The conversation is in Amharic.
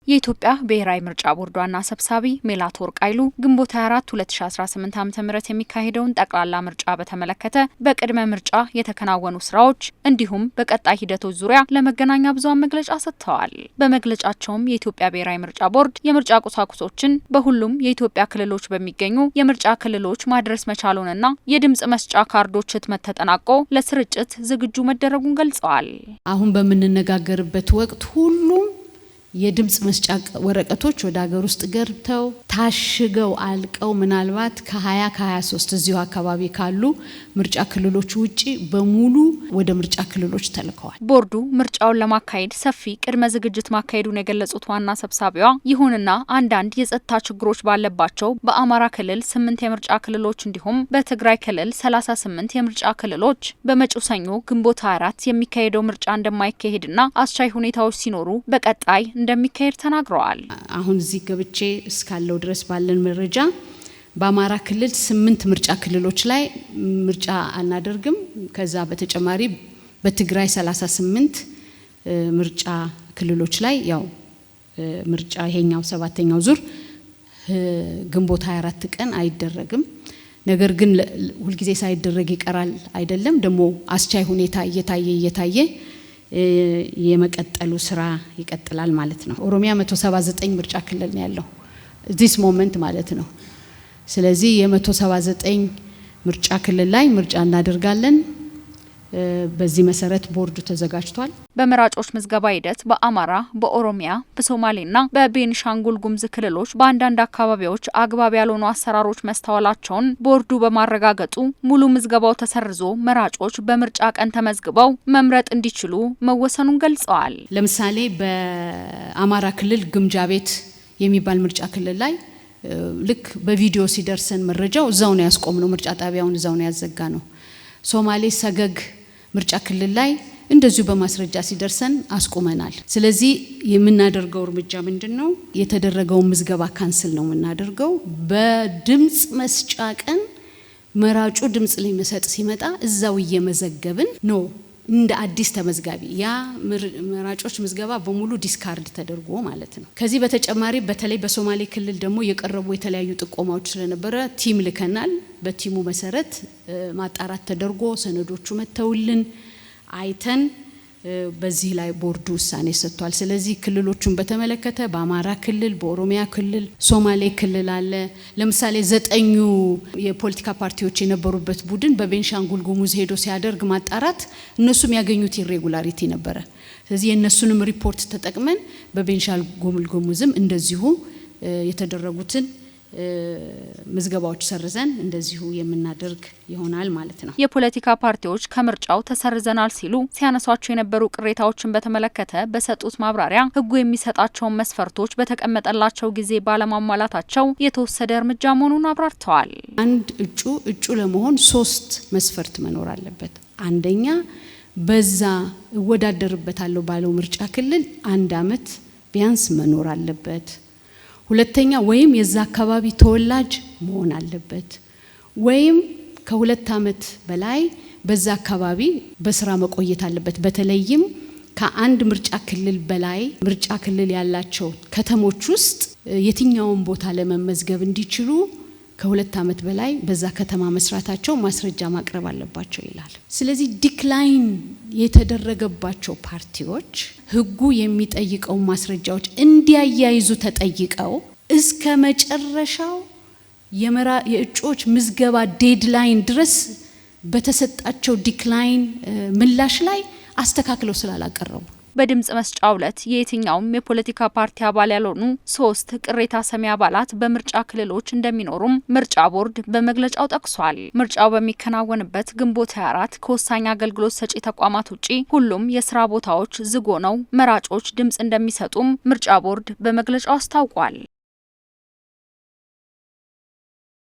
የኢትዮጵያ ብሔራዊ ምርጫ ቦርድ ዋና ሰብሳቢ ሜላትወርቅ ኃይሉ ግንቦት 24 2018 ዓ.ም የሚካሄደውን ጠቅላላ ምርጫ በተመለከተ በቅድመ ምርጫ የተከናወኑ ስራዎች እንዲሁም በቀጣይ ሂደቶች ዙሪያ ለመገናኛ ብዙሃን መግለጫ ሰጥተዋል። በመግለጫቸውም የኢትዮጵያ ብሔራዊ ምርጫ ቦርድ የምርጫ ቁሳቁሶችን በሁሉም የኢትዮጵያ ክልሎች በሚገኙ የምርጫ ክልሎች ማድረስ መቻሉንና የድምጽ መስጫ ካርዶች ህትመት ተጠናቆ ለስርጭት ዝግጁ መደረጉን ገልጸዋል። አሁን በምንነጋገርበት ወቅት ሁሉም የድምጽ መስጫ ወረቀቶች ወደ ሀገር ውስጥ ገብተው ታሽገው አልቀው ምናልባት ከ20 ከ23 እዚሁ አካባቢ ካሉ ምርጫ ክልሎች ውጪ በሙሉ ወደ ምርጫ ክልሎች ተልከዋል። ቦርዱ ምርጫውን ለማካሄድ ሰፊ ቅድመ ዝግጅት ማካሄዱን የገለጹት ዋና ሰብሳቢዋ ይሁንና አንዳንድ የጸጥታ ችግሮች ባለባቸው በአማራ ክልል 8 የምርጫ ክልሎች እንዲሁም በትግራይ ክልል 38 የምርጫ ክልሎች በመጪው ሰኞ ግንቦት 24 የሚካሄደው ምርጫ እንደማይካሄድና አስቻይ ሁኔታዎች ሲኖሩ በቀጣይ እንደሚካሄድ ተናግረዋል። አሁን እዚህ ገብቼ እስካለው ድረስ ባለን መረጃ በአማራ ክልል 8 ምርጫ ክልሎች ላይ ምርጫ አናደርግም። ከዛ በተጨማሪ በትግራይ 38 ምርጫ ክልሎች ላይ ያው ምርጫ ይሄኛው 7ኛው ዙር ግንቦት 24 ቀን አይደረግም። ነገር ግን ሁልጊዜ ሳይደረግ ይቀራል አይደለም፣ ደግሞ አስቻይ ሁኔታ እየታየ የመቀጠሉ ስራ ይቀጥላል ማለት ነው። ኦሮሚያ 179 ምርጫ ክልል ነው ያለው this moment ማለት ነው። ስለዚህ የ179 ምርጫ ክልል ላይ ምርጫ እናደርጋለን። በዚህ መሰረት ቦርዱ ተዘጋጅቷል። በመራጮች ምዝገባ ሂደት በአማራ፣ በኦሮሚያ፣ በሶማሌና በቤኒሻንጉል ጉሙዝ ክልሎች በአንዳንድ አካባቢዎች አግባብ ያልሆኑ አሰራሮች መስተዋላቸውን ቦርዱ በማረጋገጡ ሙሉ ምዝገባው ተሰርዞ መራጮች በምርጫ ቀን ተመዝግበው መምረጥ እንዲችሉ መወሰኑን ገልጸዋል። ለምሳሌ በአማራ ክልል ግምጃ ቤት የሚባል ምርጫ ክልል ላይ ልክ በቪዲዮ ሲደርሰን መረጃው እዛው ነው ያስቆምነው፣ ምርጫ ጣቢያውን እዛው ነው ያዘጋ ነው። ሶማሌ ሰገግ ምርጫ ክልል ላይ እንደዚሁ በማስረጃ ሲደርሰን አስቆመናል። ስለዚህ የምናደርገው እርምጃ ምንድነው? የተደረገው ምዝገባ ካንስል ነው የምናደርገው። በድምጽ መስጫ ቀን መራጩ ድምጽ ላይ መሰጥ ሲመጣ እዛው እየመዘገብን ነው እንደ አዲስ ተመዝጋቢ ያ መራጮች ምዝገባ በሙሉ ዲስካርድ ተደርጎ ማለት ነው። ከዚህ በተጨማሪ በተለይ በሶማሌ ክልል ደግሞ የቀረቡ የተለያዩ ጥቆማዎች ስለነበረ ቲም ልከናል። በቲሙ መሰረት ማጣራት ተደርጎ ሰነዶቹ መተውልን አይተን በዚህ ላይ ቦርዱ ውሳኔ ሰጥቷል። ስለዚህ ክልሎቹን በተመለከተ በአማራ ክልል፣ በኦሮሚያ ክልል፣ ሶማሌ ክልል አለ። ለምሳሌ 9 የፖለቲካ ፓርቲዎች የነበሩበት ቡድን በቤንሻንጉል ጉሙዝ ሄዶ ሲያደርግ ማጣራት እነሱም ያገኙት ኢሬጉላሪቲ ነበረ። ስለዚህ የነሱንም ሪፖርት ተጠቅመን በቤንሻንጉል ጉሙዝም እንደዚሁ የተደረጉትን ምዝገባዎች ሰርዘን እንደዚሁ የምናደርግ ይሆናል ማለት ነው። የፖለቲካ ፓርቲዎች ከምርጫው ተሰርዘናል ሲሉ ሲያነሷቸው የነበሩ ቅሬታዎችን በተመለከተ በሰጡት ማብራሪያ ሕጉ የሚሰጣቸውን መስፈርቶች በተቀመጠላቸው ጊዜ ባለማሟላታቸው የተወሰደ እርምጃ መሆኑን አብራርተዋል። አንድ እጩ ለመሆን 3 መስፈርት መኖር አለበት። አንደኛ በዛ እወዳደርበታለሁ ባለው ምርጫ ክልል 1 አመት ቢያንስ መኖር አለበት። ሁለተኛ ወይም የዛ አካባቢ ተወላጅ መሆን አለበት፣ ወይም ከ2 አመት በላይ በዛ አካባቢ በስራ መቆየት አለበት። በተለይም ከአንድ ምርጫ ክልል በላይ ምርጫ ክልል ያላቸው ከተሞች ውስጥ የትኛውን ቦታ ለመመዝገብ እንዲችሉ ከ2 አመት በላይ በዛ ከተማ መስራታቸው ማስረጃ ማቅረብ አለባቸው ይላል። ስለዚህ ዲክላይን የተደረገባቸው ፓርቲዎች ሕጉ የሚጠይቀው ማስረጃዎች እንዲያያይዙ ተጠይቀው እስከ መጨረሻው የእጩዎች ምዝገባ ዴድላይን ድረስ በተሰጣቸው ዲክላይን ምላሽ ላይ አስተካክለው ስላላቀረቡ በድምጽ መስጫው ዕለት የየትኛውም የፖለቲካ ፓርቲ አባል ያልሆኑ 3 ቅሬታ ሰሚ አባላት በምርጫ ክልሎች እንደሚኖሩም ምርጫ ቦርድ በመግለጫው ጠቅሷል። ምርጫው በሚከናወንበት ግንቦት 24 ከወሳኝ አገልግሎት ሰጪ ተቋማት ውጪ ሁሉም የስራ ቦታዎች ዝግ ሆነው መራጮች ድምጽ እንደሚሰጡም ምርጫ ቦርድ በመግለጫው አስታውቋል።